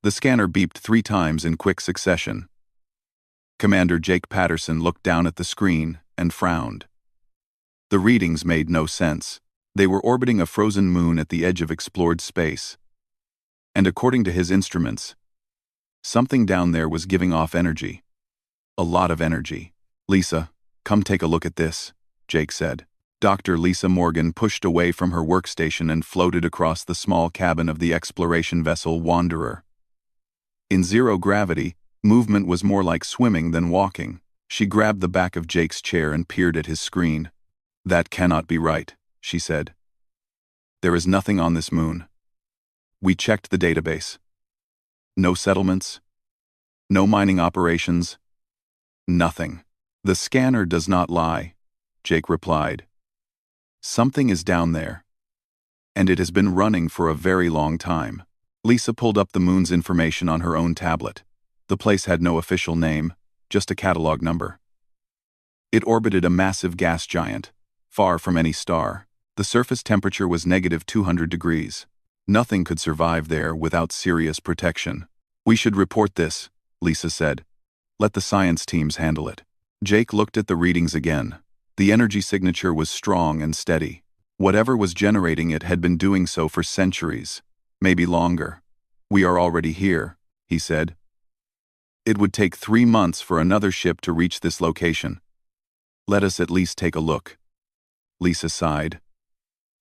The scanner beeped 3 times in quick succession. Commander Jake Patterson looked down at the screen and frowned. The readings made no sense. They were orbiting a frozen moon at the edge of explored space. And according to his instruments, something down there was giving off energy. A lot of energy. "Lisa, come take a look at this," Jake said. Dr. Lisa Morgan pushed away from her workstation and floated across the small cabin of the exploration vessel Wanderer. In zero gravity, movement was more like swimming than walking. She grabbed the back of Jake's chair and peered at his screen. "That cannot be right," she said. "There is nothing on this moon. We checked the database. No settlements. No mining operations. Nothing." "The scanner does not lie," Jake replied. "Something is down there. And it has been running for a very long time." Lisa pulled up the moon's information on her own tablet. The place had no official name, just a catalog number. It orbited a massive gas giant, far from any star. The surface temperature was -200 degrees. Nothing could survive there without serious protection. "We should report this," Lisa said. "Let the science teams handle it." Jake looked at the readings again. The energy signature was strong and steady. Whatever was generating it had been doing so for centuries, maybe longer. "We are already here," he said. "It would take 3 months for another ship to reach this location. Let us at least take a look." Lisa sighed.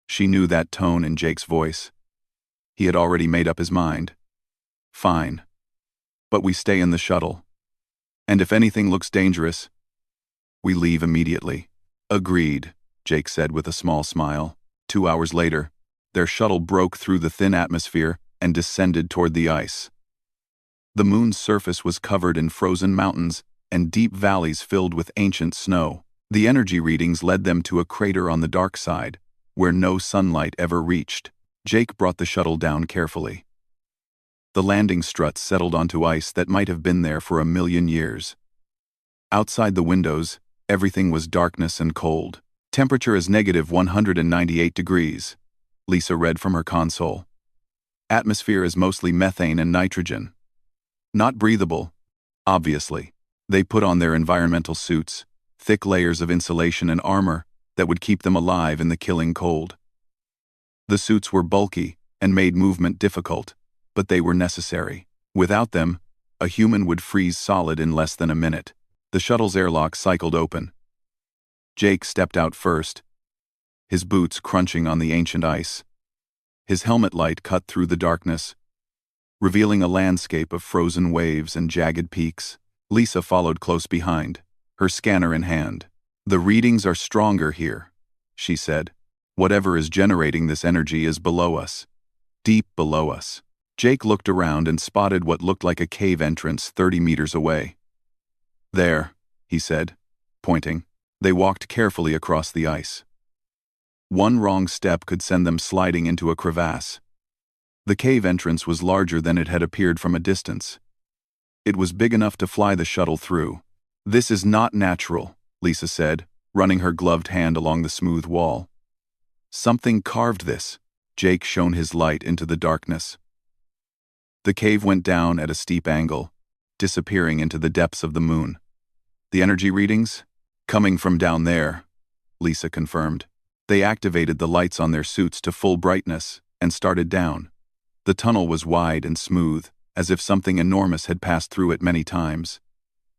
She knew that tone in Jake's voice. He had already made up his mind. "Fine. But we stay in the shuttle. And if anything looks dangerous, we leave immediately." "Agreed," Jake said with a small smile. 2 hours later, their shuttle broke through the thin atmosphere and descended toward the ice. The moon's surface was covered in frozen mountains and deep valleys filled with ancient snow. The energy readings led them to a crater on the dark side, where no sunlight ever reached. Jake brought the shuttle down carefully. The landing struts settled onto ice that might have been there for 1,000,000 years. Outside the windows, everything was darkness and cold. "Temperature is -198 degrees, Lisa read from her console. "Atmosphere is mostly methane and nitrogen. Not breathable, obviously." They put on their environmental suits, thick layers of insulation and armor that would keep them alive in the killing cold. The suits were bulky and made movement difficult, but they were necessary. Without them, a human would freeze solid in less than a minute. The shuttle's airlock cycled open. Jake stepped out first, his boots crunching on the ancient ice. His helmet light cut through the darkness, revealing a landscape of frozen waves and jagged peaks. Lisa followed close behind, her scanner in hand. "The readings are stronger here," she said. "Whatever is generating this energy is below us, deep below us." Jake looked around and spotted what looked like a cave entrance 30 meters away. "There," he said, pointing. They walked carefully across the ice. One wrong step could send them sliding into a crevasse. The cave entrance was larger than it had appeared from a distance. It was big enough to fly the shuttle through. "This is not natural," Lisa said, running her gloved hand along the smooth wall. "Something carved this." Jake shone his light into the darkness. The cave went down at a steep angle, disappearing into the depths of the moon. "The energy readings? Coming from down there," Lisa confirmed. They activated the lights on their suits to full brightness and started down. The tunnel was wide and smooth, as if something enormous had passed through it many times.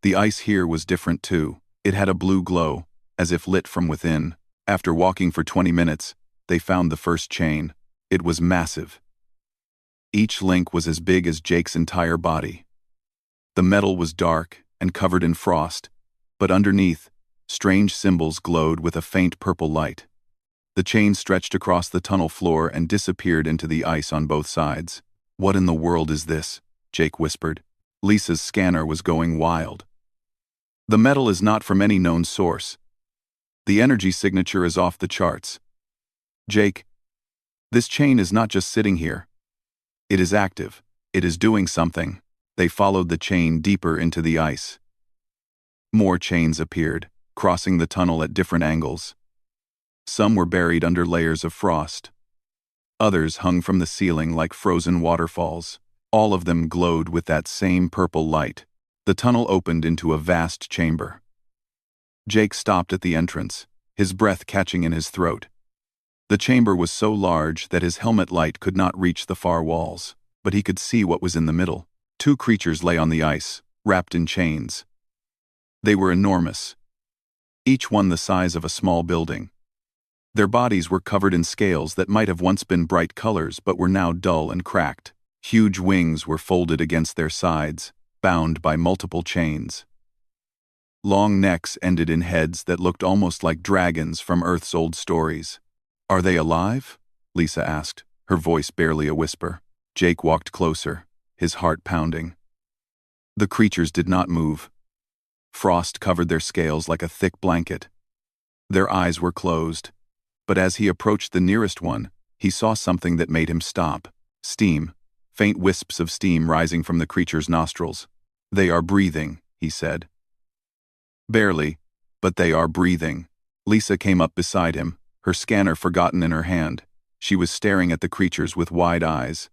The ice here was different too. It had a blue glow, as if lit from within. After walking for 20 minutes, they found the first chain. It was massive. Each link was as big as Jake's entire body. The metal was dark and covered in frost, but underneath, strange symbols glowed with a faint purple light. The chain stretched across the tunnel floor and disappeared into the ice on both sides. "What in the world is this?" Jake whispered. Lisa's scanner was going wild. "The metal is not from any known source. The energy signature is off the charts. Jake, this chain is not just sitting here. It is active. It is doing something." They followed the chain deeper into the ice. More chains appeared, crossing the tunnel at different angles. Some were buried under layers of frost. Others hung from the ceiling like frozen waterfalls. All of them glowed with that same purple light. The tunnel opened into a vast chamber. Jake stopped at the entrance, his breath catching in his throat. The chamber was so large that his helmet light could not reach the far walls, but he could see what was in the middle. Two creatures lay on the ice, wrapped in chains. They were enormous, each one the size of a small building. Their bodies were covered in scales that might have once been bright colors but were now dull and cracked. Huge wings were folded against their sides, bound by multiple chains. Long necks ended in heads that looked almost like dragons from Earth's old stories. "Are they alive?" Lisa asked, her voice barely a whisper. Jake walked closer, his heart pounding. The creatures did not move. Frost covered their scales like a thick blanket. Their eyes were closed, but as he approached the nearest one, he saw something that made him stop. Steam, faint wisps of steam rising from the creature's nostrils. "They are breathing," he said. "Barely, but they are breathing." Lisa came up beside him, her scanner forgotten in her hand. She was staring at the creatures with wide eyes.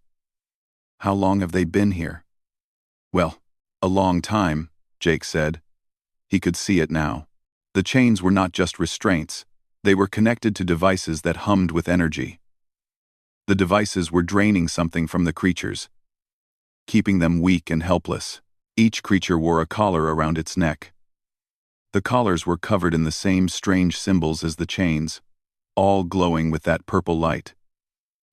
"How long have they been here?" "Well, a long time," Jake said. He could see it now. The chains were not just restraints, they were connected to devices that hummed with energy. The devices were draining something from the creatures, keeping them weak and helpless. Each creature wore a collar around its neck. The collars were covered in the same strange symbols as the chains, all glowing with that purple light.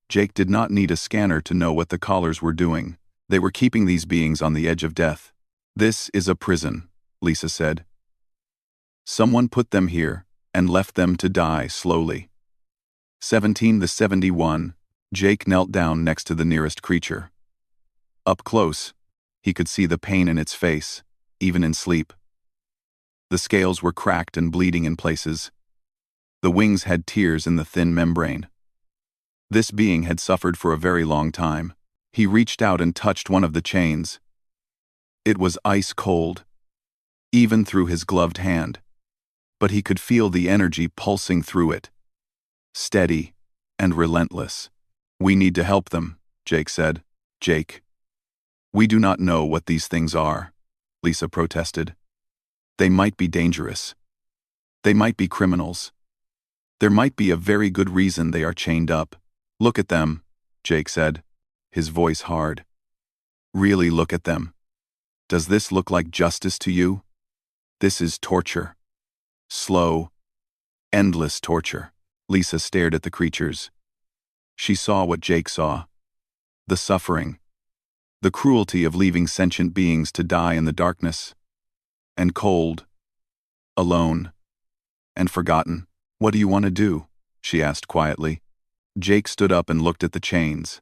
Jake did not need a scanner to know what the collars were doing. They were keeping these beings on the edge of death. "This is a prison," Lisa said. "Someone put them here and left them to die slowly." 1771, Jake knelt down next to the nearest creature. Up close, he could see the pain in its face, even in sleep. The scales were cracked and bleeding in places. The wings had tears in the thin membrane. This being had suffered for a very long time. He reached out and touched one of the chains. It was ice cold, even through his gloved hand. But he could feel the energy pulsing through it, steady and relentless. "We need to help them," Jake said. "Jake, we do not know what these things are," Lisa protested. "They might be dangerous. They might be criminals. There might be a very good reason they are chained up." "Look at them," Jake said, his voice hard. "Really look at them. Does this look like justice to you? This is torture. Slow, endless torture." Lisa stared at the creatures. She saw what Jake saw. The suffering. The cruelty of leaving sentient beings to die in the darkness. And cold. Alone. And forgotten. "What do you want to do?" she asked quietly. Jake stood up and looked at the chains.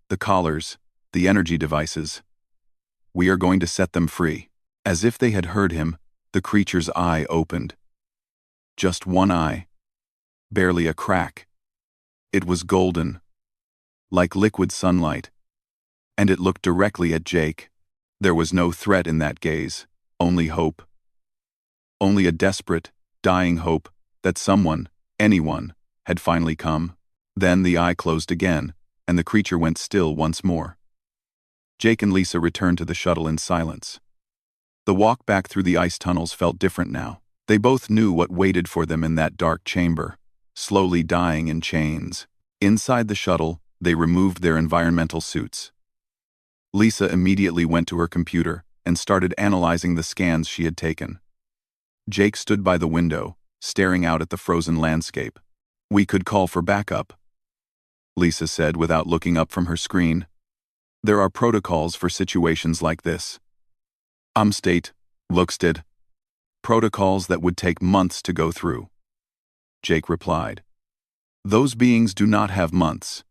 The collars. The energy devices. "We are going to set them free." As if they had heard him, the creature's eye opened. Just one eye. Barely a crack. It was golden, like liquid sunlight. And it looked directly at Jake. There was no threat in that gaze, only hope. Only a desperate, dying hope that someone, anyone, had finally come. Then the eye closed again, and the creature went still once more. Jake and Lisa returned to the shuttle in silence. The walk back through the ice tunnels felt different now. They both knew what waited for them in that dark chamber, slowly dying in chains. Inside the shuttle, they removed their environmental suits. Lisa immediately went to her computer and started analyzing the scans she had taken. Jake stood by the window, staring out at the frozen landscape. "We could call for backup," Lisa said without looking up from her screen. "There are protocols for situations like this." State, Luxted. "Protocols that would take months to go through," Jake replied. "Those beings do not have months.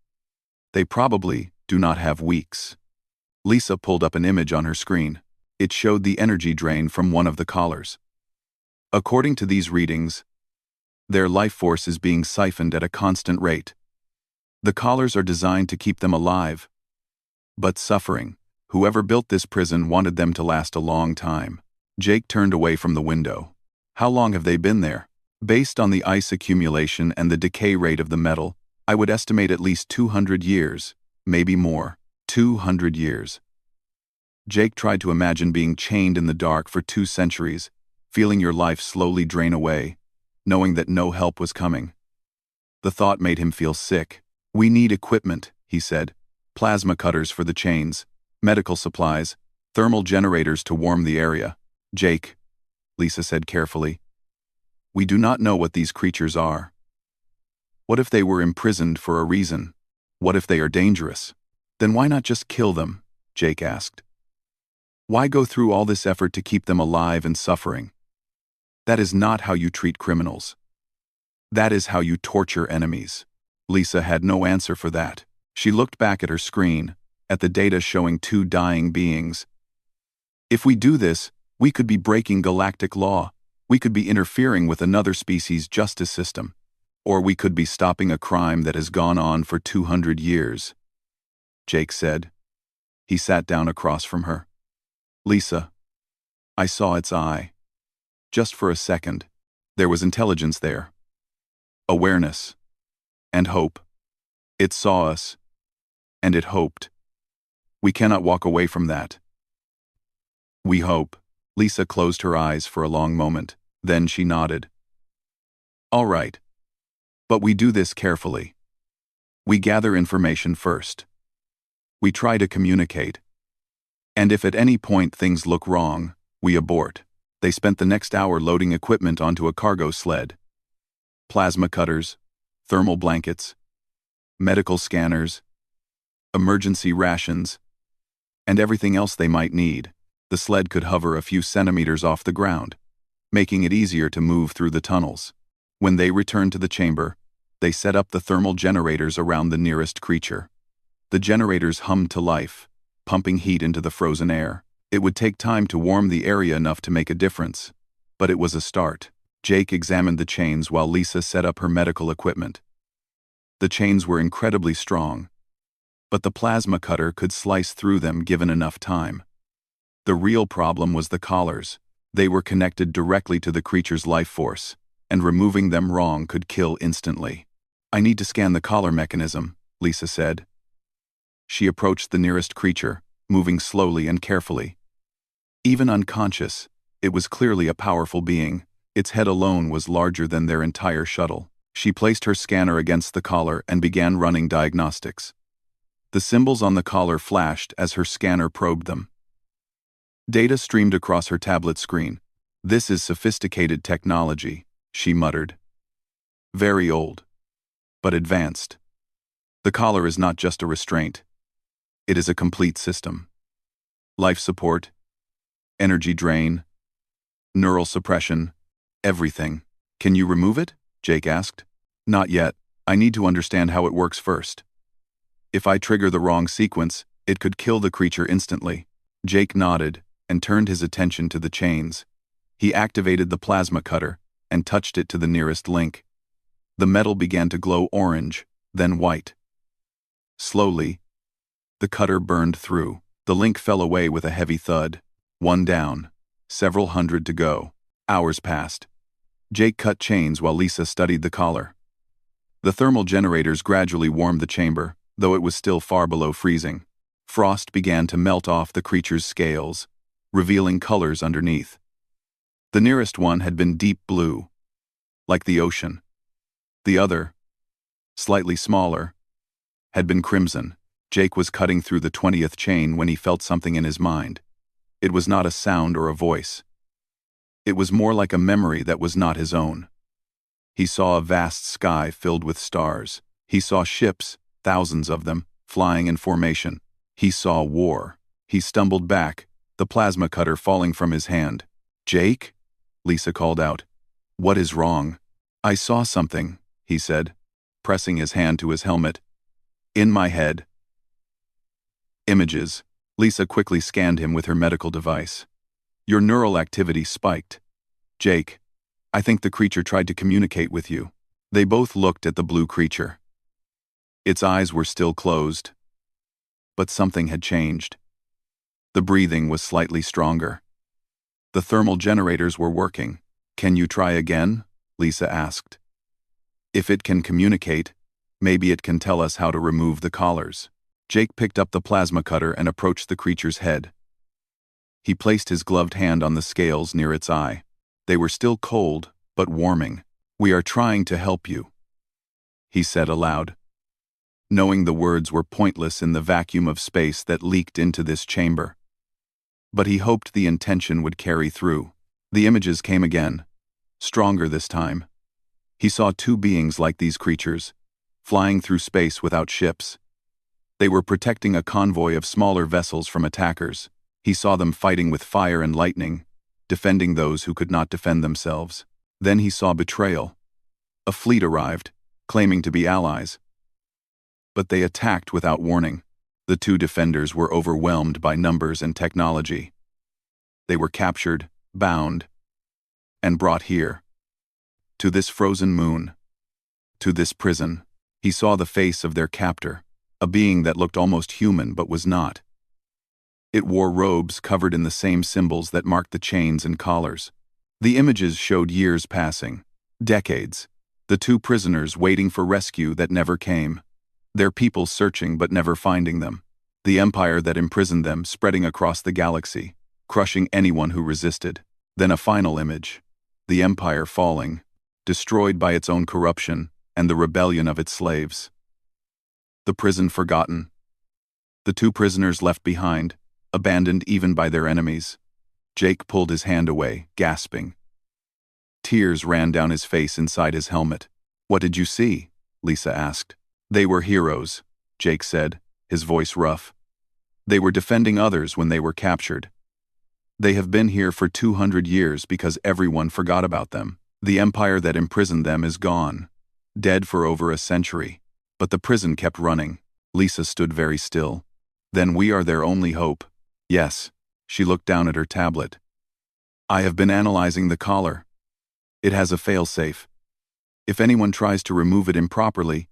They probably do not have weeks." Lisa pulled up an image on her screen. It showed the energy drain from one of the collars. According to these readings, their life force is being siphoned at a constant rate. The collars are designed to keep them alive, but suffering. Whoever built this prison wanted them to last a long time. Jake turned away from the window. "How long have they been there?" "Based on the ice accumulation and the decay rate of the metal, I would estimate at least 200 years, maybe more." 200 years. Jake tried to imagine being chained in the dark for 2 centuries, feeling your life slowly drain away, knowing that no help was coming. The thought made him feel sick. "We need equipment," he said. "Plasma cutters for the chains, medical supplies, thermal generators to warm the area." "Jake," Lisa said carefully, "we do not know what these creatures are. What if they were imprisoned for a reason? What if they are dangerous? Then why not just kill them?" Jake asked. "Why go through all this effort to keep them alive and suffering? That is not how you treat criminals. That is how you torture enemies." Lisa had no answer for that. She looked back at her screen, at the data showing 2 dying beings. "If we do this, we could be breaking galactic law. We could be interfering with another species' justice system. Or we could be stopping a crime that has gone on for 200 years. Jake said. He sat down across from her. "Lisa, I saw its eye. Just for a second. There was intelligence there. Awareness. And hope. It saw us. And it hoped. We cannot walk away from that. We hope." Lisa closed her eyes for a long moment. Then she nodded. "All right. But we do this carefully. We gather information first. We try to communicate. And if at any point things look wrong, we abort." They spent the next hour loading equipment onto a cargo sled. Plasma cutters, thermal blankets, medical scanners, emergency rations, and everything else they might need. The sled could hover a few centimeters off the ground, making it easier to move through the tunnels. When they returned to the chamber, they set up the thermal generators around the nearest creature. The generators hummed to life, pumping heat into the frozen air. It would take time to warm the area enough to make a difference, but it was a start. Jake examined the chains while Lisa set up her medical equipment. The chains were incredibly strong, but the plasma cutter could slice through them given enough time. The real problem was the collars. They were connected directly to the creature's life force, and removing them wrong could kill instantly. "I need to scan the collar mechanism," Lisa said. She approached the nearest creature, moving slowly and carefully. Even unconscious, it was clearly a powerful being. Its head alone was larger than their entire shuttle. She placed her scanner against the collar and began running diagnostics. The symbols on the collar flashed as her scanner probed them. Data streamed across her tablet screen. "This is sophisticated technology," she muttered. "Very old, but advanced. The collar is not just a restraint. It is a complete system. Life support, energy drain, neural suppression, everything." "Can you remove it?" Jake asked. "Not yet. I need to understand how it works first. If I trigger the wrong sequence, it could kill the creature instantly." Jake nodded and turned his attention to the chains. He activated the plasma cutter and touched it to the nearest link. The metal began to glow orange, then white. Slowly, the cutter burned through. The link fell away with a heavy thud. One down, several hundred to go. Hours passed. Jake cut chains while Lisa studied the collar. The thermal generators gradually warmed the chamber, though it was still far below freezing. Frost began to melt off the creature's scales, revealing colors underneath. The nearest one had been deep blue, like the ocean. The other, slightly smaller, had been crimson. Jake was cutting through the 20th chain when he felt something in his mind. It was not a sound or a voice. It was more like a memory that was not his own. He saw a vast sky filled with stars. He saw ships, thousands of them, flying in formation. He saw war. He stumbled back, the plasma cutter falling from his hand. "Jake?" Lisa called out. "What is wrong?" "I saw something," he said, pressing his hand to his helmet. "In my head." Images. Lisa quickly scanned him with her medical device. "Your neural activity spiked. Jake, I think the creature tried to communicate with you." They both looked at the blue creature. Its eyes were still closed, but something had changed. The breathing was slightly stronger. The thermal generators were working. "Can you try again?" Lisa asked. "If it can communicate, maybe it can tell us how to remove the collars." Jake picked up the plasma cutter and approached the creature's head. He placed his gloved hand on the scales near its eye. They were still cold, but warming. "We are trying to help you," he said aloud, knowing the words were pointless in the vacuum of space that leaked into this chamber. But he hoped the intention would carry through. The images came again, stronger this time. He saw two beings like these creatures, flying through space without ships. They were protecting a convoy of smaller vessels from attackers. He saw them fighting with fire and lightning, defending those who could not defend themselves. Then he saw betrayal. A fleet arrived, claiming to be allies. But they attacked without warning. The two defenders were overwhelmed by numbers and technology. They were captured, bound, and brought here. To this frozen moon. To this prison. He saw the face of their captor, a being that looked almost human but was not. It wore robes covered in the same symbols that marked the chains and collars. The images showed years passing, decades, the two prisoners waiting for rescue that never came, their people searching but never finding them, the empire that imprisoned them spreading across the galaxy, crushing anyone who resisted. Then a final image, the empire falling, destroyed by its own corruption and the rebellion of its slaves. The prison forgotten. The two prisoners left behind, abandoned even by their enemies. Jake pulled his hand away, gasping. Tears ran down his face inside his helmet. "What did you see?" Lisa asked. "They were heroes," Jake said, his voice rough. "They were defending others when they were captured. They have been here for 200 years because everyone forgot about them. The empire that imprisoned them is gone, dead for over a century. But the prison kept running." Lisa stood very still. "Then we are their only hope." "Yes." She looked down at her tablet. "I have been analyzing the collar. It has a failsafe. If anyone tries to remove it improperly,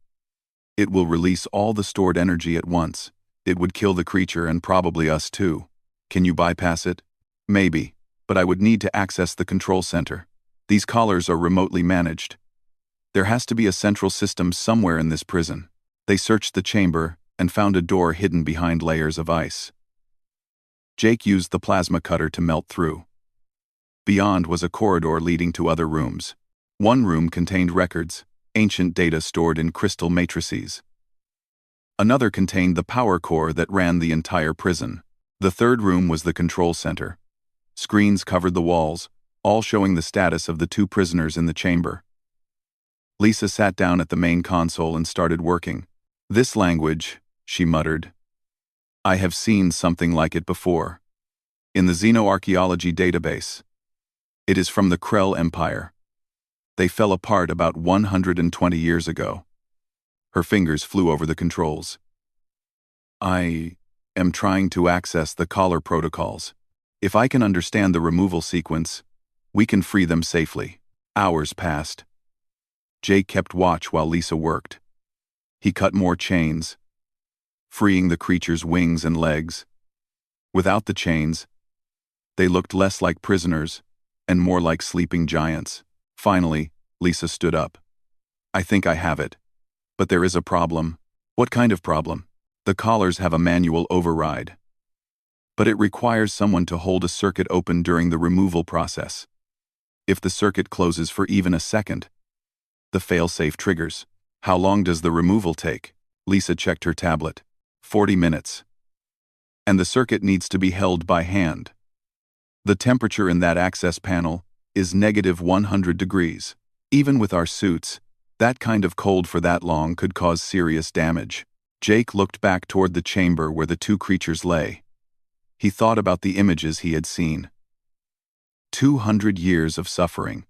it will release all the stored energy at once. It would kill the creature and probably us too. Can you bypass it?" "Maybe, but I would need to access the control center. These collars are remotely managed. There has to be a central system somewhere in this prison." They searched the chamber and found a door hidden behind layers of ice. Jake used the plasma cutter to melt through. Beyond was a corridor leading to other rooms. One room contained records, ancient data stored in crystal matrices. Another contained the power core that ran the entire prison. The third room was the control center. Screens covered the walls, all showing the status of the two prisoners in the chamber. Lisa sat down at the main console and started working. "This language," she muttered. "I have seen something like it before. In the xenoarchaeology database. It is from the Krell Empire. They fell apart about 120 years ago." Her fingers flew over the controls. "I am trying to access the collar protocols. If I can understand the removal sequence, we can free them safely." Hours passed. Jake kept watch while Lisa worked. He cut more chains, freeing the creature's wings and legs. Without the chains, they looked less like prisoners and more like sleeping giants. Finally, Lisa stood up. "I think I have it. But there is a problem." "What kind of problem?" "The collars have a manual override. But it requires someone to hold a circuit open during the removal process. If the circuit closes for even a second, the failsafe triggers." "How long does the removal take?" Lisa checked her tablet. 40 minutes. And the circuit needs to be held by hand. The temperature in that access panel is -100 degrees. Even with our suits, that kind of cold for that long could cause serious damage. Jake looked back toward the chamber where the two creatures lay. He thought about the images he had seen. 200 years of suffering.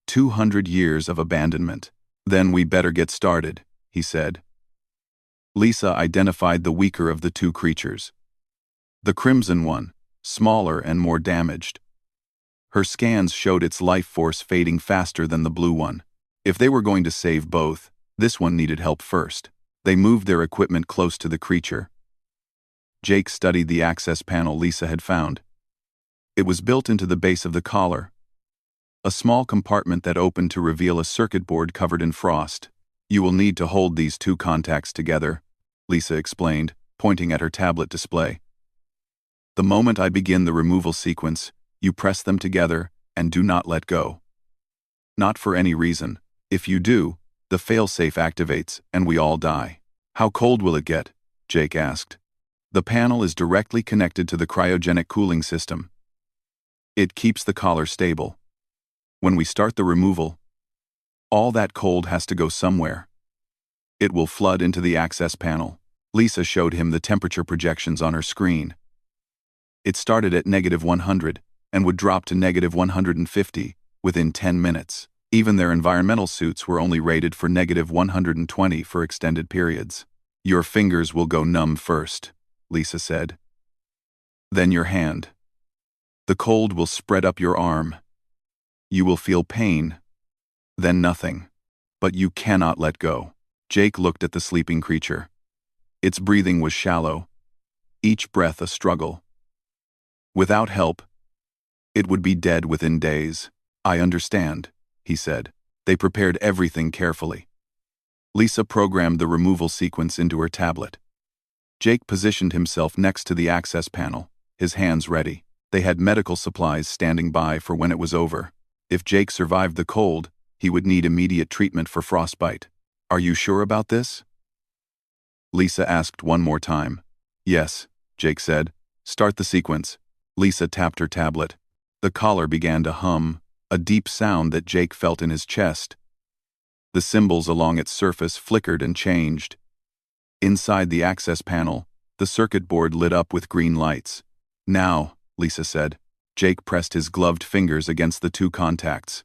200 years of abandonment. "Then we better get started," he said. Lisa identified the weaker of the two creatures. The crimson one, smaller and more damaged. Her scans showed its life force fading faster than the blue one. If they were going to save both, this one needed help first. They moved their equipment close to the creature. Jake studied the access panel Lisa had found. It was built into the base of the collar. A small compartment that opened to reveal a circuit board covered in frost. "You will need to hold these two contacts together," Lisa explained, pointing at her tablet display. The moment I begin the removal sequence, you press them together and do not let go. Not for any reason. If you do, the failsafe activates and we all die. How cold will it get? Jake asked. The panel is directly connected to the cryogenic cooling system. It keeps the collar stable. When we start the removal, all that cold has to go somewhere. It will flood into the access panel. Lisa showed him the temperature projections on her screen. It started at -100 and would drop to -150 within 10 minutes. Even their environmental suits were only rated for -120 for extended periods. Your fingers will go numb first, Lisa said. Then your hand. The cold will spread up your arm. You will feel pain. Then nothing. But you cannot let go. Jake looked at the sleeping creature. Its breathing was shallow, each breath a struggle. Without help, it would be dead within days. I understand, he said. They prepared everything carefully. Lisa programmed the removal sequence into her tablet. Jake positioned himself next to the access panel, his hands ready. They had medical supplies standing by for when it was over. If Jake survived the cold, he would need immediate treatment for frostbite. Are you sure about this? Lisa asked one more time. Yes, Jake said. Start the sequence. Lisa tapped her tablet. The collar began to hum, a deep sound that Jake felt in his chest. The symbols along its surface flickered and changed. Inside the access panel, the circuit board lit up with green lights. Now, Lisa said. Jake pressed his gloved fingers against the two contacts.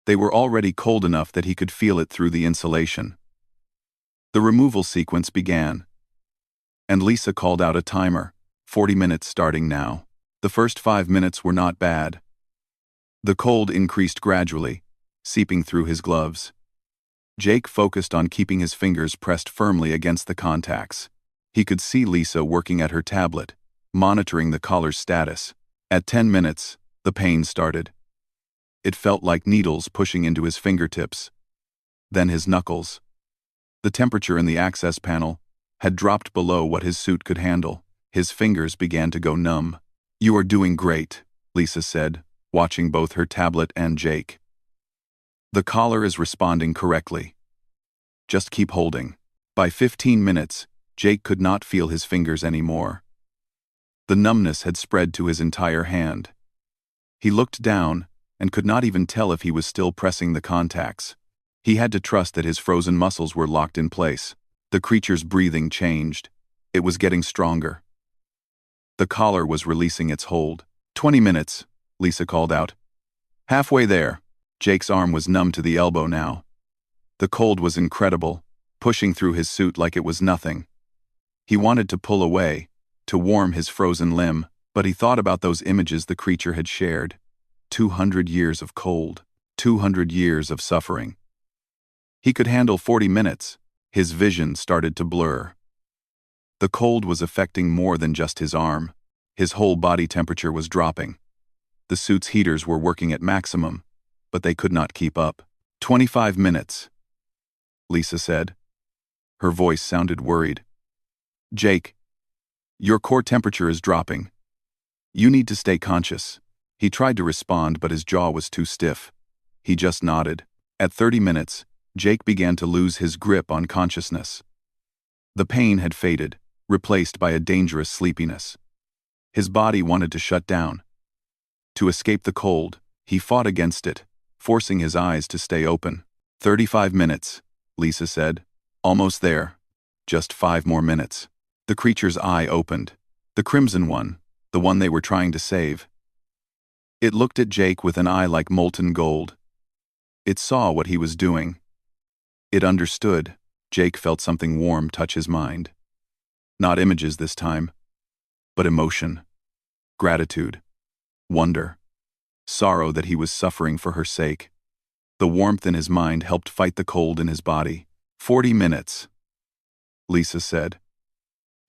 They were already cold enough that he could feel it through the insulation. The removal sequence began. And Lisa called out a timer, 40 minutes starting now. The first 5 minutes were not bad. The cold increased gradually, seeping through his gloves. Jake focused on keeping his fingers pressed firmly against the contacts. He could see Lisa working at her tablet, monitoring the collar's status. At 10 minutes, the pain started. It felt like needles pushing into his fingertips. Then his knuckles. The temperature in the access panel had dropped below what his suit could handle. His fingers began to go numb. You are doing great, Lisa said, watching both her tablet and Jake. The collar is responding correctly. Just keep holding. By 15 minutes, Jake could not feel his fingers anymore. The numbness had spread to his entire hand. He looked down and could not even tell if he was still pressing the contacts. He had to trust that his frozen muscles were locked in place. The creature's breathing changed. It was getting stronger. The collar was releasing its hold. 20 minutes, Lisa called out. Halfway there. Jake's arm was numb to the elbow now. The cold was incredible, pushing through his suit like it was nothing. He wanted to pull away, to warm his frozen limb, but he thought about those images the creature had shared. 200 years of cold, 200 years of suffering. He could handle 40 minutes. His vision started to blur. The cold was affecting more than just his arm. His whole body temperature was dropping. The suit's heaters were working at maximum, but they could not keep up. 25 minutes, Lisa said. Her voice sounded worried. Jake, your core temperature is dropping. You need to stay conscious. He tried to respond, but his jaw was too stiff. He just nodded. At 30 minutes, Jake began to lose his grip on consciousness. The pain had faded, replaced by a dangerous sleepiness. His body wanted to shut down. To escape the cold, he fought against it, forcing his eyes to stay open. 35 minutes, Lisa said. Almost there. Just 5 more minutes. The creature's eye opened. The crimson one, the one they were trying to save. It looked at Jake with an eye like molten gold. It saw what he was doing. It understood. Jake felt something warm touch his mind. Not images this time, but emotion, gratitude, wonder, sorrow that he was suffering for her sake. The warmth in his mind helped fight the cold in his body. 40 minutes, Lisa said.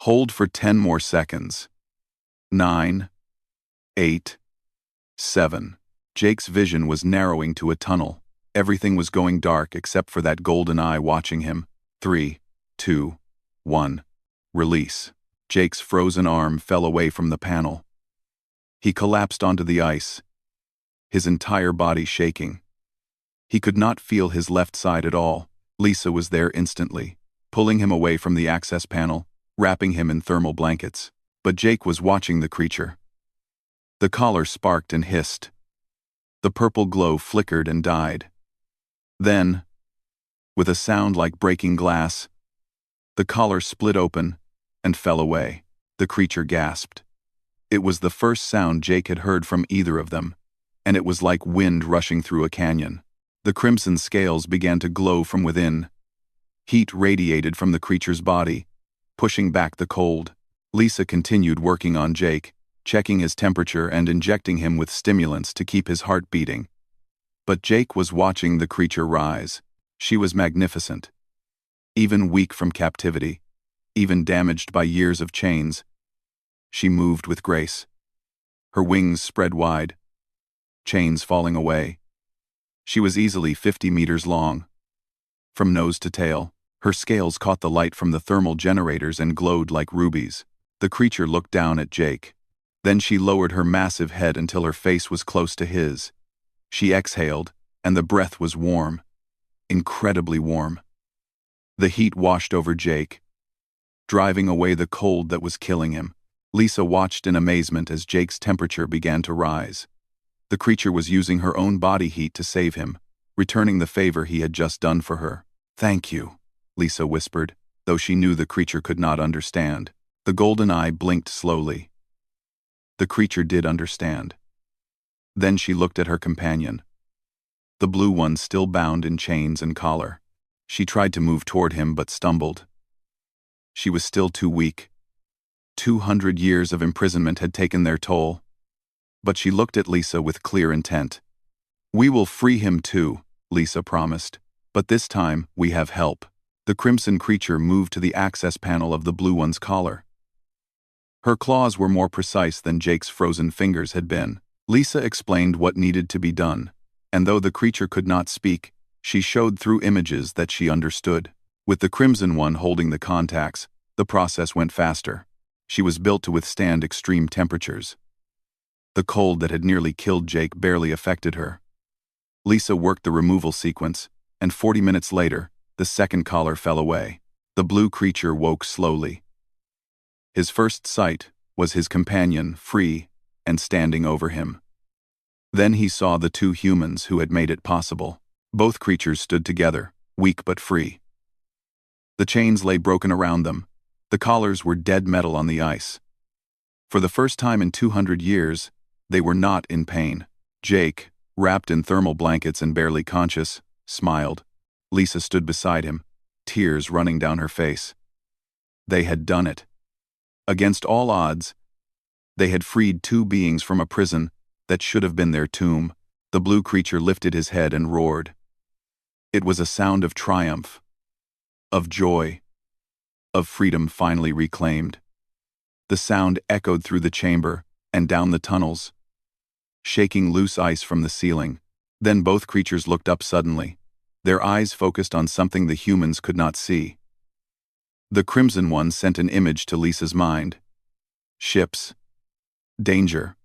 Hold for 10 more seconds. 9, 8, 7. Jake's vision was narrowing to a tunnel. Everything was going dark except for that golden eye watching him. 3, 2, 1. Release. Jake's frozen arm fell away from the panel. He collapsed onto the ice, his entire body shaking. He could not feel his left side at all. Lisa was there instantly, pulling him away from the access panel, wrapping him in thermal blankets. But Jake was watching the creature. The collar sparked and hissed. The purple glow flickered and died. Then, with a sound like breaking glass, the collar split open and fell away. The creature gasped. It was the first sound Jake had heard from either of them, and it was like wind rushing through a canyon. The crimson scales began to glow from within. Heat radiated from the creature's body, pushing back the cold. Lisa continued working on Jake, checking his temperature and injecting him with stimulants to keep his heart beating. But Jake was watching the creature rise. She was magnificent. Even weak from captivity, even damaged by years of chains, she moved with grace. Her wings spread wide, chains falling away. She was easily 50 meters long. From nose to tail, her scales caught the light from the thermal generators and glowed like rubies. The creature looked down at Jake. Then she lowered her massive head until her face was close to his. She exhaled, and the breath was warm. Incredibly warm. The heat washed over Jake, driving away the cold that was killing him. Lisa watched in amazement as Jake's temperature began to rise. The creature was using her own body heat to save him, returning the favor he had just done for her. "Thank you," Lisa whispered, though she knew the creature could not understand. The golden eye blinked slowly. The creature did understand. Then she looked at her companion, the blue one still bound in chains and collar. She tried to move toward him but stumbled. She was still too weak. 200 years of imprisonment had taken their toll. But she looked at Lisa with clear intent. "We will free him too," Lisa promised. "But this time, we have help." The crimson creature moved to the access panel of the blue one's collar. Her claws were more precise than Jake's frozen fingers had been. Lisa explained what needed to be done, and though the creature could not speak, she showed through images that she understood. With the crimson one holding the contacts, the process went faster. She was built to withstand extreme temperatures. The cold that had nearly killed Jake barely affected her. Lisa worked the removal sequence, and 40 minutes later, the second collar fell away. The blue creature woke slowly. His first sight was his companion, free and standing over him. Then he saw the two humans who had made it possible. Both creatures stood together, weak but free. The chains lay broken around them. The collars were dead metal on the ice. For the first time in 200 years, they were not in pain. Jake, wrapped in thermal blankets and barely conscious, smiled. Lisa stood beside him, tears running down her face. They had done it. Against all odds, they had freed two beings from a prison that should have been their tomb. The blue creature lifted his head and roared. It was a sound of triumph, of joy, of freedom finally reclaimed. The sound echoed through the chamber and down the tunnels, shaking loose ice from the ceiling. Then both creatures looked up suddenly, their eyes focused on something the humans could not see. The crimson one sent an image to Lisa's mind. Ships. Danger.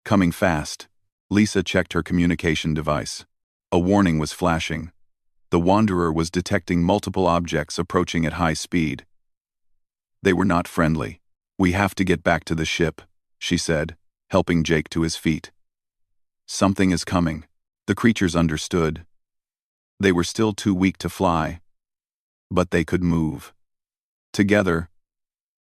Coming fast. Lisa checked her communication device. A warning was flashing. The Wanderer was detecting multiple objects approaching at high speed. They were not friendly. "We have to get back to the ship," she said, helping Jake to his feet. "Something is coming." The creatures understood. They were still too weak to fly, but they could move. Together,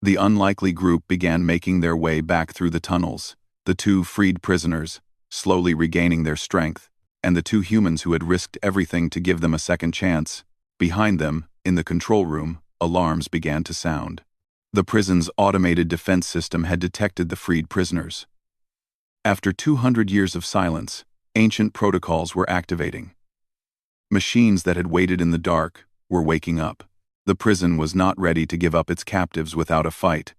the unlikely group began making their way back through the tunnels, the two freed prisoners, slowly regaining their strength, and the two humans who had risked everything to give them a second chance. Behind them, in the control room, alarms began to sound. The prison's automated defense system had detected the freed prisoners. After 200 years of silence, ancient protocols were activating. Machines that had waited in the dark were waking up. The prison was not ready to give up its captives without a fight.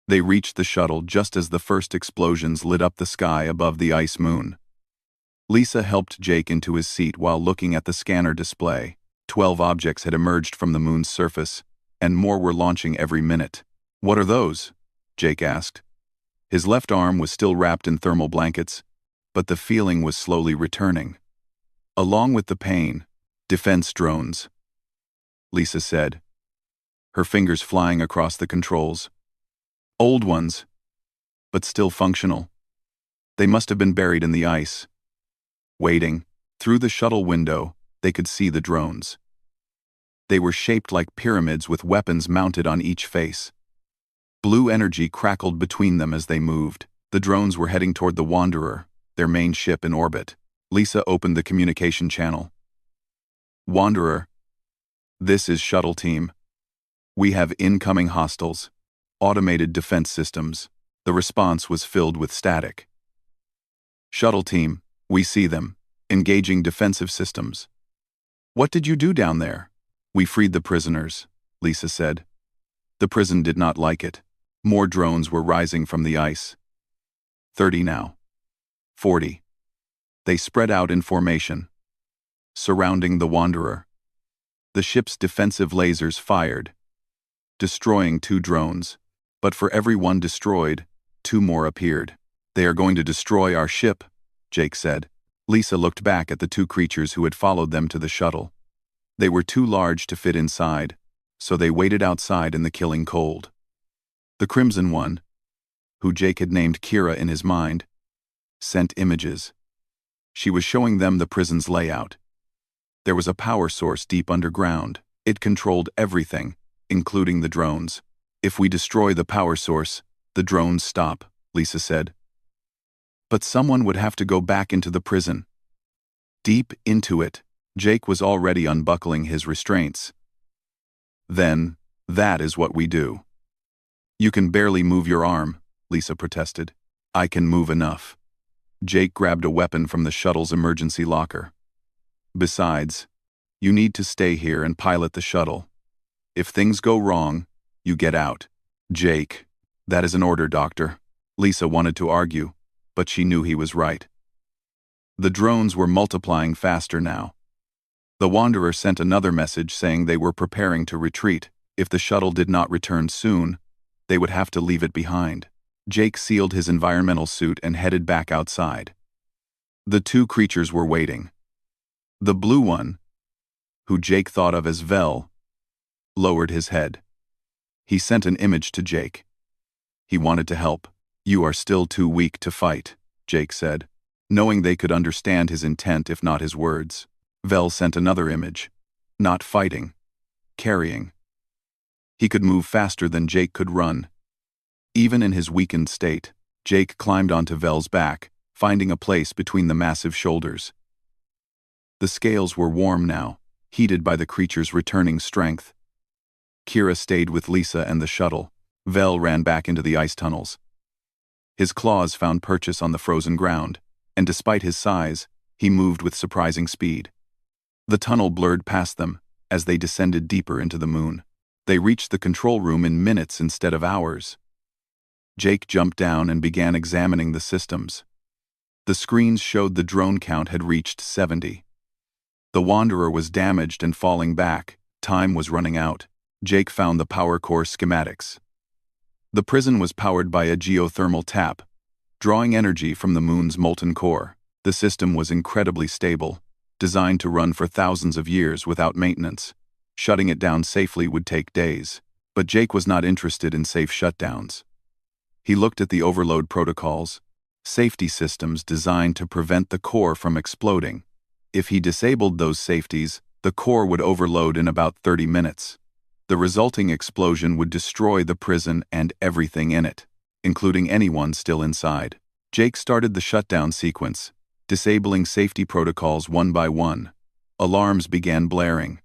They reached the shuttle just as the first explosions lit up the sky above the ice moon. Lisa helped Jake into his seat while looking at the scanner display. 12 objects had emerged from the moon's surface, and more were launching every minute. "What are those?" Jake asked. His left arm was still wrapped in thermal blankets, but the feeling was slowly returning. Along with the pain, defense drones, Lisa said, her fingers flying across the controls. Old ones, but still functional. They must have been buried in the ice. Waiting, through the shuttle window, they could see the drones. They were shaped like pyramids with weapons mounted on each face. Blue energy crackled between them as they moved. The drones were heading toward the Wanderer, their main ship in orbit. Lisa opened the communication channel. "Wanderer, this is Shuttle Team. We have incoming hostiles. Automated defense systems." The response was filled with static. "Shuttle Team, we see them. Engaging defensive systems." "What did you do down there?" "We freed the prisoners," Lisa said. The prison did not like it. More drones were rising from the ice. 30 now. 40. They spread out in formation, surrounding the Wanderer. The ship's defensive lasers fired, destroying 2 drones, but for every one destroyed, 2 more appeared. "They are going to destroy our ship," Jake said. Lisa looked back at the 2 creatures who had followed them to the shuttle. They were too large to fit inside, so they waited outside in the killing cold. The Crimson One, who Jake had named Kira in his mind, sent images. She was showing them the prison's layout. There was a power source deep underground. It controlled everything, including the drones. "If we destroy the power source, the drones stop," Lisa said. "But someone would have to go back into the prison." Deep into it, Jake was already unbuckling his restraints. "Then, that is what we do." "You can barely move your arm," Lisa protested. "I can move enough." Jake grabbed a weapon from the shuttle's emergency locker. "Besides, you need to stay here and pilot the shuttle. If things go wrong, you get out." "Jake, that is an order, Doctor." Lisa wanted to argue, but she knew he was right. The drones were multiplying faster now. The Wanderer sent another message saying they were preparing to retreat. If the shuttle did not return soon, they would have to leave it behind. Jake sealed his environmental suit and headed back outside. The 2 creatures were waiting. The blue one, who Jake thought of as Vel, lowered his head. He sent an image to Jake. He wanted to help. "You are still too weak to fight," Jake said, knowing they could understand his intent if not his words. Vel sent another image. "Not fighting. Carrying." He could move faster than Jake could run. Even in his weakened state, Jake climbed onto Vel's back, finding a place between the massive shoulders. The scales were warm now, heated by the creature's returning strength. Kira stayed with Lisa and the shuttle. Vel ran back into the ice tunnels. His claws found purchase on the frozen ground, and despite his size, he moved with surprising speed. The tunnel blurred past them as they descended deeper into the moon. They reached the control room in minutes instead of hours. Jake jumped down and began examining the systems. The screens showed the drone count had reached 70. The Wanderer was damaged and falling back. Time was running out. Jake found the power core schematics. The prison was powered by a geothermal tap, drawing energy from the moon's molten core. The system was incredibly stable, designed to run for thousands of years without maintenance. Shutting it down safely would take days, but Jake was not interested in safe shutdowns. He looked at the overload protocols, safety systems designed to prevent the core from exploding. If he disabled those safeties, the core would overload in about 30 minutes. The resulting explosion would destroy the prison and everything in it, including anyone still inside. Jake started the shutdown sequence, disabling safety protocols one by one. Alarms began blaring.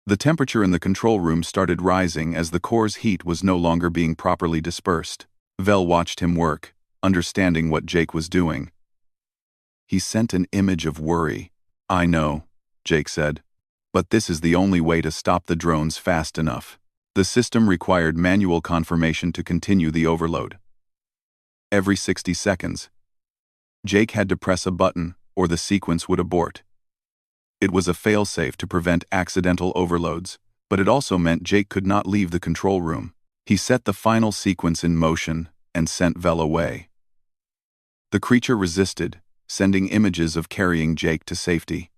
The temperature in the control room started rising as the core's heat was no longer being properly dispersed. Vel watched him work, understanding what Jake was doing. He sent an image of worry. "I know," Jake said, "but this is the only way to stop the drones fast enough." The system required manual confirmation to continue the overload. Every 60 seconds, Jake had to press a button or the sequence would abort. It was a failsafe to prevent accidental overloads, but it also meant Jake could not leave the control room. He set the final sequence in motion and sent Vel away. The creature resisted, sending images of carrying Jake to safety.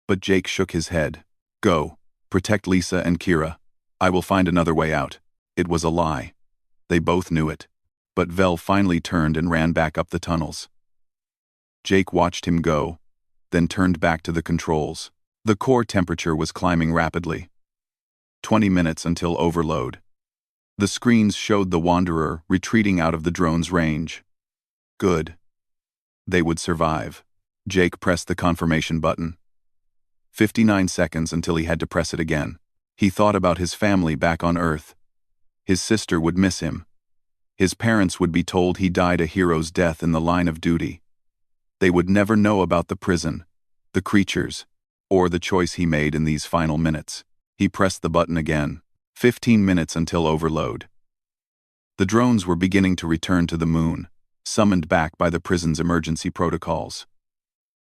But Jake shook his head. "Go. Protect Lisa and Kira. I will find another way out." It was a lie. They both knew it. But Vel finally turned and ran back up the tunnels. Jake watched him go, then turned back to the controls. The core temperature was climbing rapidly. 20 minutes until overload. The screens showed the Wanderer retreating out of the drone's range. Good. They would survive. Jake pressed the confirmation button. 59 seconds until he had to press it again. He thought about his family back on Earth. His sister would miss him. His parents would be told he died a hero's death in the line of duty. They would never know about the prison, the creatures, or the choice he made in these final minutes. He pressed the button again. 15 minutes until overload. The drones were beginning to return to the moon, summoned back by the prison's emergency protocols.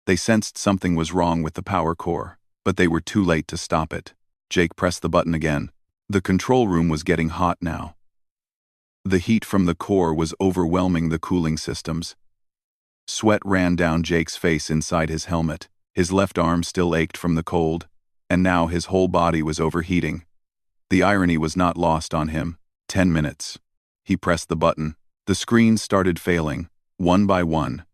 They sensed something was wrong with the power core, but they were too late to stop it. Jake pressed the button again. The control room was getting hot now. The heat from the core was overwhelming the cooling systems. Sweat ran down Jake's face inside his helmet. His left arm still ached from the cold, and now his whole body was overheating. The irony was not lost on him. 10 minutes. He pressed the button. The screens started failing, one by one.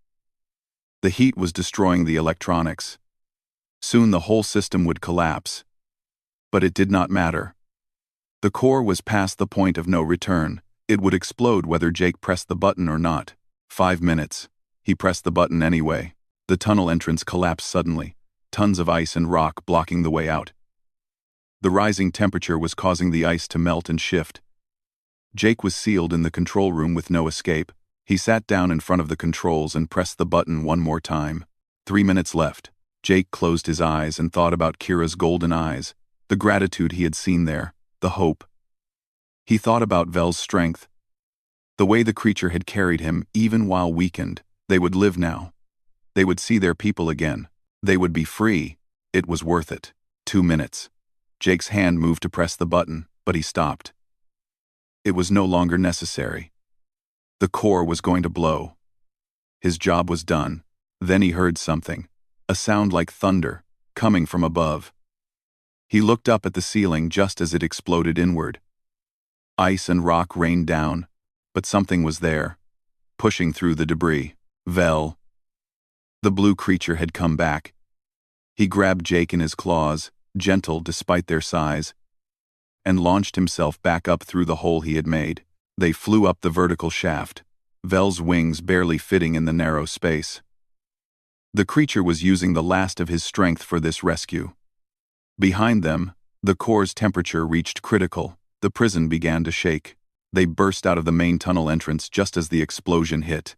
The heat was destroying the electronics. Soon the whole system would collapse. But it did not matter. The core was past the point of no return. It would explode whether Jake pressed the button or not. 5 minutes. He pressed the button anyway. The tunnel entrance collapsed suddenly, tons of ice and rock blocking the way out. The rising temperature was causing the ice to melt and shift. Jake was sealed in the control room with no escape. He sat down in front of the controls and pressed the button one more time. 3 minutes left. Jake closed his eyes and thought about Kira's golden eyes, the gratitude he had seen there, the hope. He thought about Vel's strength, the way the creature had carried him even while weakened. They would live now. They would see their people again. They would be free. It was worth it. 2 minutes. Jake's hand moved to press the button, but he stopped. It was no longer necessary. The core was going to blow. His job was done. Then he heard something, a sound like thunder, coming from above. He looked up at the ceiling just as it exploded inward. Ice and rock rained down, but something was there, pushing through the debris. Vel. The blue creature had come back. He grabbed Jake in his claws, gentle despite their size, and launched himself back up through the hole he had made. They flew up the vertical shaft, Vel's wings barely fitting in the narrow space. The creature was using the last of his strength for this rescue. Behind them, the core's temperature reached critical. The prison began to shake. They burst out of the main tunnel entrance just as the explosion hit.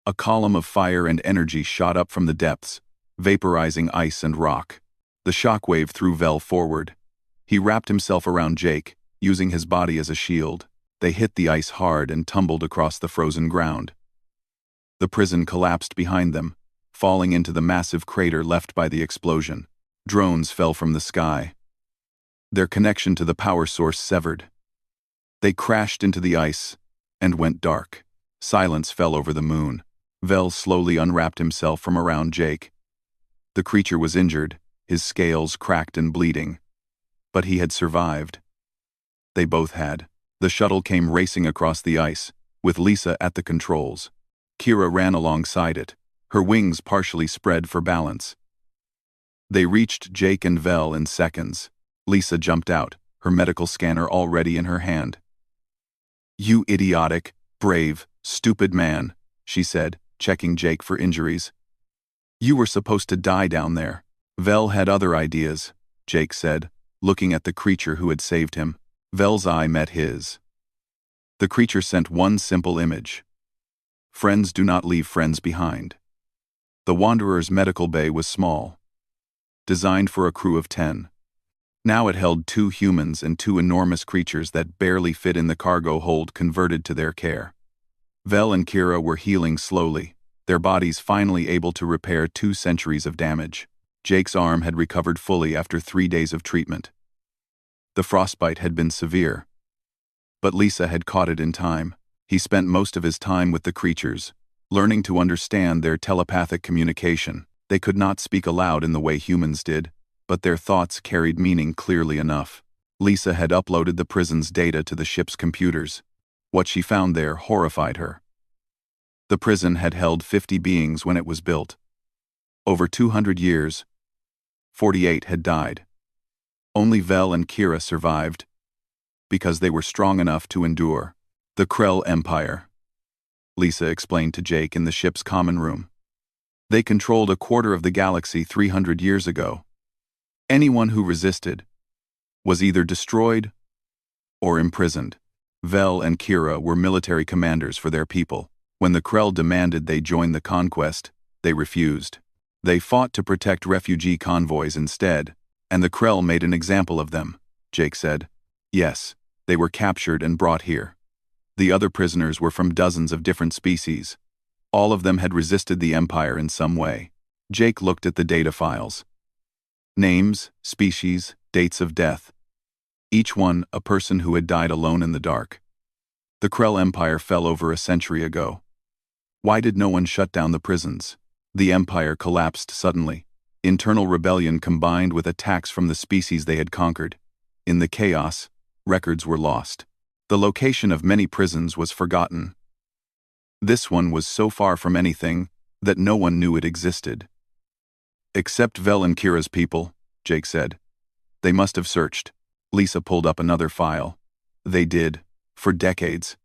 A column of fire and energy shot up from the depths, vaporizing ice and rock. The shockwave threw Vel forward. He wrapped himself around Jake, using his body as a shield. They hit the ice hard and tumbled across the frozen ground. The prison collapsed behind them, falling into the massive crater left by the explosion. Drones fell from the sky. Their connection to the power source severed. They crashed into the ice and went dark. Silence fell over the moon. Vel slowly unwrapped himself from around Jake. The creature was injured, his scales cracked and bleeding. But he had survived. They both had. The shuttle came racing across the ice, with Lisa at the controls. Kira ran alongside it, her wings partially spread for balance. They reached Jake and Vel in seconds. Lisa jumped out, her medical scanner already in her hand. "You idiotic, brave, stupid man," she said, checking Jake for injuries. "You were supposed to die down there." Vel had other ideas, Jake said, looking at the creature who had saved him. Vel's eye met his. The creature sent one simple image. Friends do not leave friends behind. The Wanderer's medical bay was small, designed for a crew of 10. Now it held 2 humans and 2 enormous creatures that barely fit in the cargo hold converted to their care. Vel and Kira were healing slowly, their bodies finally able to repair 2 centuries of damage. Jake's arm had recovered fully after 3 days of treatment. The frostbite had been severe. But Lisa had caught it in time. He spent most of his time with the creatures, learning to understand their telepathic communication. They could not speak aloud in the way humans did, but their thoughts carried meaning clearly enough. Lisa had uploaded the prison's data to the ship's computers. What she found there horrified her. The prison had held 50 beings when it was built. Over 200 years, 48 had died. Only Vel and Kira survived, because they were strong enough to endure. The Krell Empire, Lisa explained to Jake in the ship's common room. They controlled a quarter of the galaxy 300 years ago. Anyone who resisted was either destroyed or imprisoned. Vel and Kira were military commanders for their people. When the Krell demanded they join the conquest, they refused. They fought to protect refugee convoys instead, and the Krell made an example of them, Jake said. Yes, they were captured and brought here. The other prisoners were from dozens of different species. All of them had resisted the Empire in some way. Jake looked at the data files. Names, species, dates of death. Each one a person who had died alone in the dark. The Krell Empire fell over a century ago. Why did no one shut down the prisons? The Empire collapsed suddenly. Internal rebellion combined with attacks from the species they had conquered. In the chaos, records were lost. The location of many prisons was forgotten. This one was so far from anything that no one knew it existed. Except Vel and Kira's people, Jake said. They must have searched. Lisa pulled up another file. They did, for decades.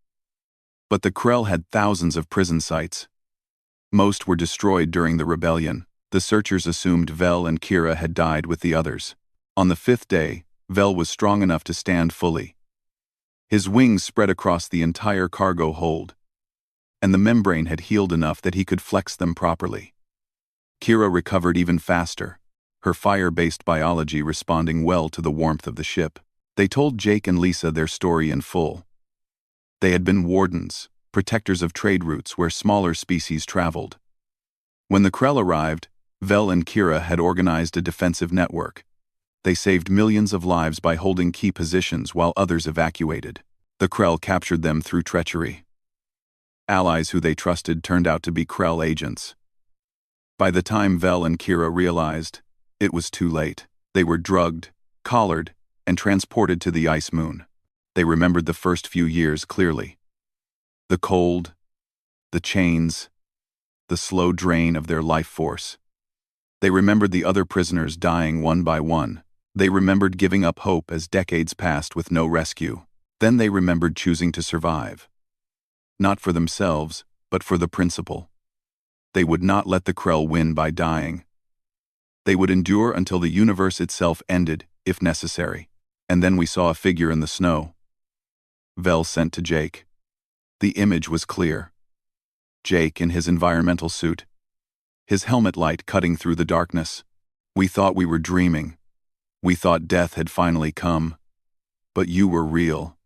But the Krell had thousands of prison sites. Most were destroyed during the rebellion. The searchers assumed Vel and Kira had died with the others. On the 5th day, Vel was strong enough to stand fully. His wings spread across the entire cargo hold, and the membrane had healed enough that he could flex them properly. Kira recovered even faster, her fire-based biology responding well to the warmth of the ship. They told Jake and Lisa their story in full. They had been wardens, protectors of trade routes where smaller species traveled. When the Krell arrived, Vel and Kira had organized a defensive network. They saved millions of lives by holding key positions while others evacuated. The Krell captured them through treachery. Allies who they trusted turned out to be Krell agents. By the time Vel and Kira realized, it was too late. They were drugged, collared, and transported to the ice moon. They remembered the first few years clearly. The cold, the chains, the slow drain of their life force. They remembered the other prisoners dying one by one. They remembered giving up hope as decades passed with no rescue. Then they remembered choosing to survive. Not for themselves, but for the principle. They would not let the Krell win by dying. They would endure until the universe itself ended, if necessary. And then we saw a figure in the snow. Vel sent to Jake. The image was clear. Jake in his environmental suit. His helmet light cutting through the darkness. We thought we were dreaming. We thought death had finally come. But you were real.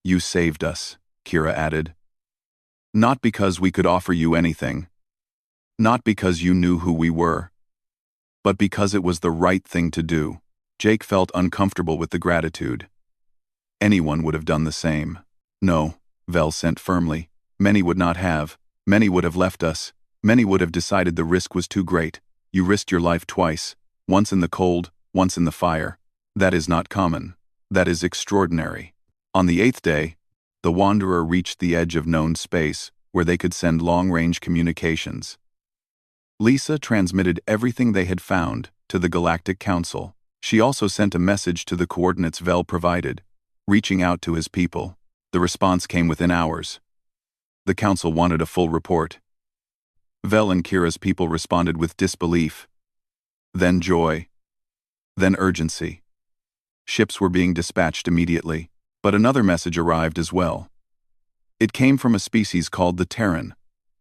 You saved us, Kira added. Not because we could offer you anything. Not because you knew who we were. But because it was the right thing to do. Jake felt uncomfortable with the gratitude. Anyone would have done the same. No, Vel sent firmly. Many would not have. Many would have left us. Many would have decided the risk was too great. You risked your life twice. Once in the cold, once in the fire. That is not common. That is extraordinary. On the 8th day, the Wanderer reached the edge of known space, where they could send long-range communications. Lisa transmitted everything they had found to the Galactic Council. She also sent a message to the coordinates Vel provided, reaching out to his people. The response came within hours. The Council wanted a full report. Vel and Kira's people responded with disbelief, then joy, then urgency. Ships were being dispatched immediately, but another message arrived as well. It came from a species called the Terran,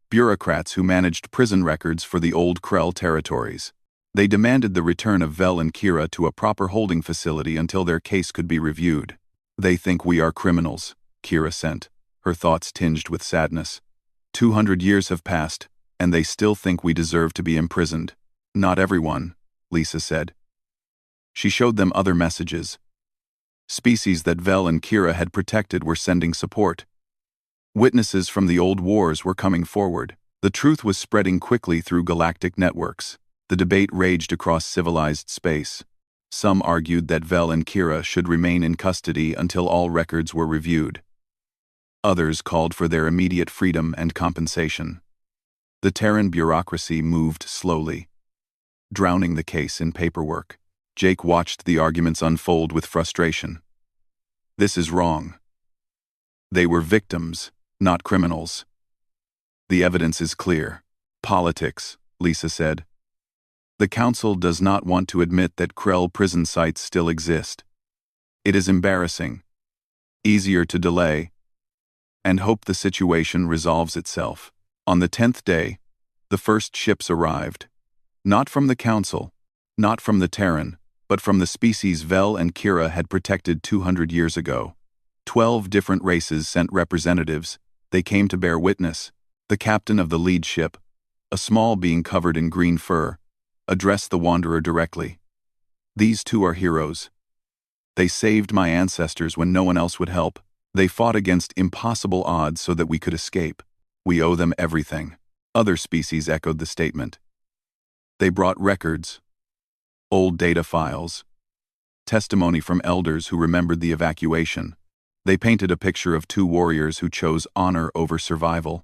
bureaucrats who managed prison records for the old Krell territories. They demanded the return of Vel and Kira to a proper holding facility until their case could be reviewed. They think we are criminals, Kira sent, her thoughts tinged with sadness. 200 years have passed, and they still think we deserve to be imprisoned. Not everyone, Lisa said. She showed them other messages. Species that Vel and Kira had protected were sending support. Witnesses from the old wars were coming forward. The truth was spreading quickly through galactic networks. The debate raged across civilized space. Some argued that Vel and Kira should remain in custody until all records were reviewed. Others called for their immediate freedom and compensation. The Terran bureaucracy moved slowly, drowning the case in paperwork. Jake watched the arguments unfold with frustration. This is wrong. They were victims, not criminals. The evidence is clear. Politics, Lisa said. The Council does not want to admit that Krell prison sites still exist. It is embarrassing. Easier to delay and hope the situation resolves itself. On the 10th day, the first ships arrived. Not from the Council, not from the Terran, but from the species Vel and Kira had protected 200 years ago. 12 different races sent representatives. They came to bear witness. The captain of the lead ship, a small being covered in green fur, addressed the Wanderer directly. These two are heroes. They saved my ancestors when no one else would help. They fought against impossible odds so that we could escape. We owe them everything. Other species echoed the statement. They brought records, old data files, testimony from elders who remembered the evacuation. They painted a picture of two warriors who chose honor over survival,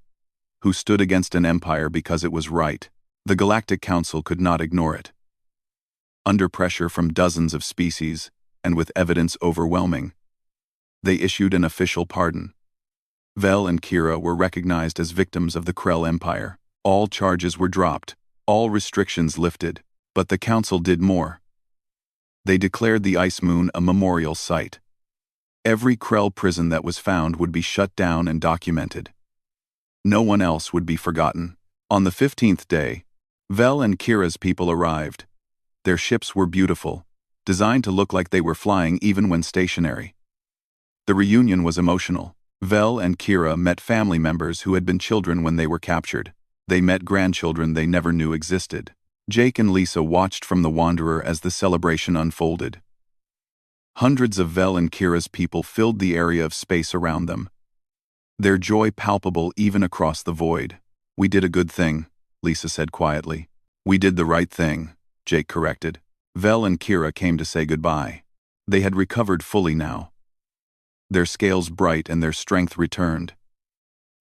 who stood against an empire because it was right. The Galactic Council could not ignore it. Under pressure from dozens of species, and with evidence overwhelming, they issued an official pardon. Vel and Kira were recognized as victims of the Krell Empire. All charges were dropped, all restrictions lifted, but the Council did more. They declared the Ice Moon a memorial site. Every Krell prison that was found would be shut down and documented. No one else would be forgotten. On the 15th day, Vel and Kira's people arrived. Their ships were beautiful, designed to look like they were flying even when stationary. The reunion was emotional. Vel and Kira met family members who had been children when they were captured. They met grandchildren they never knew existed. Jake and Lisa watched from the Wanderer as the celebration unfolded. Hundreds of Vel and Kira's people filled the area of space around them, their joy palpable even across the void. We did a good thing, Lisa said quietly. We did the right thing, Jake corrected. Vel and Kira came to say goodbye. They had recovered fully now. Their scales bright and their strength returned.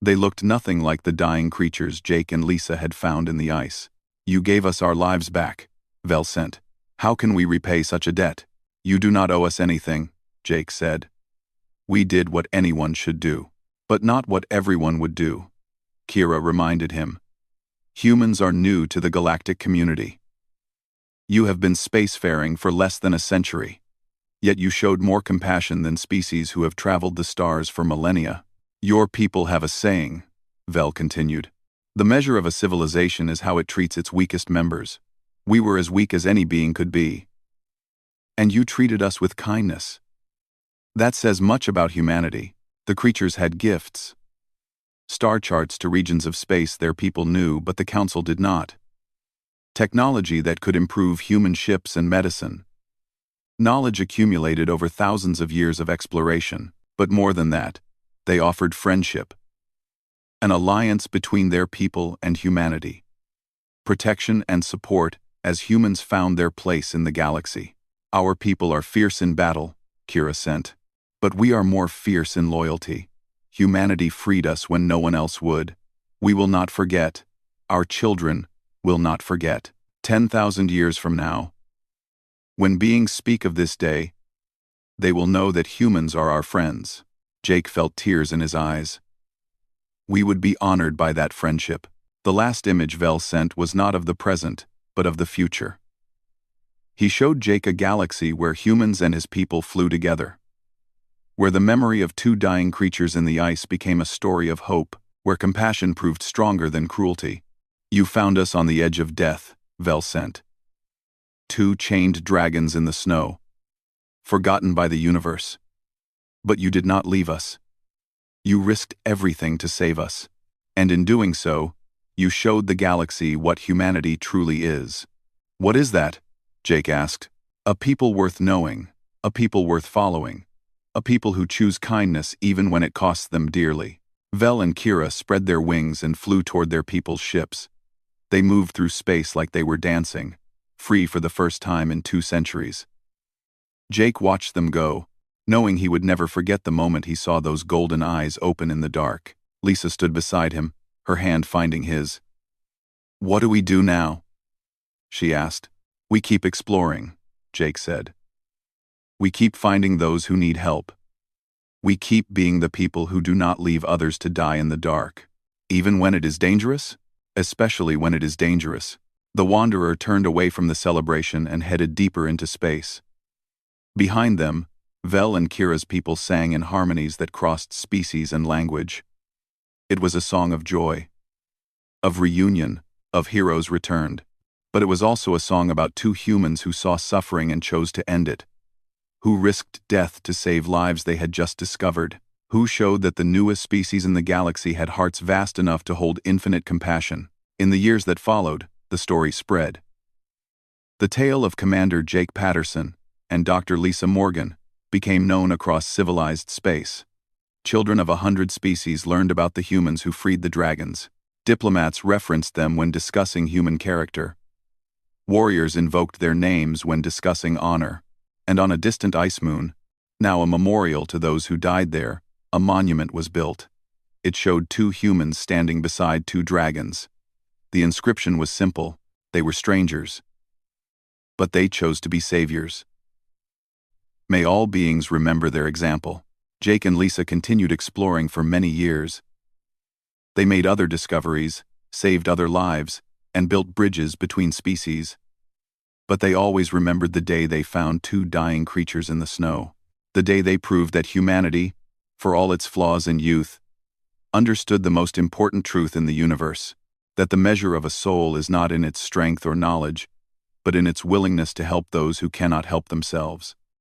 They looked nothing like the dying creatures Jake and Lisa had found in the ice. You gave us our lives back, Vel said. How can we repay such a debt? You do not owe us anything, Jake said. We did what anyone should do, but not what everyone would do, Kira reminded him. Humans are new to the galactic community. You have been spacefaring for less than a century. Yet you showed more compassion than species who have traveled the stars for millennia. Your people have a saying, Vel continued. The measure of a civilization is how it treats its weakest members. We were as weak as any being could be. And you treated us with kindness. That says much about humanity. The creatures had gifts. Star charts to regions of space their people knew, but the Council did not. Technology that could improve human ships and medicine. Knowledge accumulated over thousands of years of exploration, but more than that, they offered friendship. An alliance between their people and humanity. Protection and support as humans found their place in the galaxy. Our people are fierce in battle, Kira sent. But we are more fierce in loyalty. Humanity freed us when no one else would. We will not forget. Our children will not forget. 10,000 years from now, when beings speak of this day, they will know that humans are our friends. Jake felt tears in his eyes. We would be honored by that friendship. The last image Vel sent was not of the present, but of the future. He showed Jake a galaxy where humans and his people flew together. Where the memory of two dying creatures in the ice became a story of hope, where compassion proved stronger than cruelty. You found us on the edge of death, Vel sent. Two chained dragons in the snow, forgotten by the universe. But you did not leave us. You risked everything to save us, and in doing so, you showed the galaxy what humanity truly is. What is that? Jake asked. A people worth knowing, a people worth following, a people who choose kindness even when it costs them dearly. Vel and Kira spread their wings and flew toward their people's ships. They moved through space like they were dancing, free for the first time in 2 centuries. Jake watched them go, knowing he would never forget the moment he saw those golden eyes open in the dark. Lisa stood beside him, her hand finding his. "What do we do now?" she asked. "We keep exploring," Jake said. "We keep finding those who need help. We keep being the people who do not leave others to die in the dark. Even when it is dangerous? Especially when it is dangerous." The Wanderer turned away from the celebration and headed deeper into space. Behind them, Vel and Kira's people sang in harmonies that crossed species and language. It was a song of joy, of reunion, of heroes returned. But it was also a song about 2 humans who saw suffering and chose to end it, who risked death to save lives they had just discovered, who showed that the newest species in the galaxy had hearts vast enough to hold infinite compassion. In the years that followed, the story spread. The tale of Commander Jake Patterson and Dr. Lisa Morgan became known across civilized space. Children of 100 species learned about the humans who freed the dragons. Diplomats referenced them when discussing human character. Warriors invoked their names when discussing honor. And on a distant ice moon, now a memorial to those who died there, a monument was built. It showed 2 humans standing beside 2 dragons. The inscription was simple: they were strangers, but they chose to be saviors. May all beings remember their example. Jake and Lisa continued exploring for many years. They made other discoveries, saved other lives, and built bridges between species. But they always remembered the day they found 2 dying creatures in the snow. The day they proved that humanity, for all its flaws and youth, understood the most important truth in the universe, that the measure of a soul is not in its strength or knowledge, but in its willingness to help those who cannot help themselves.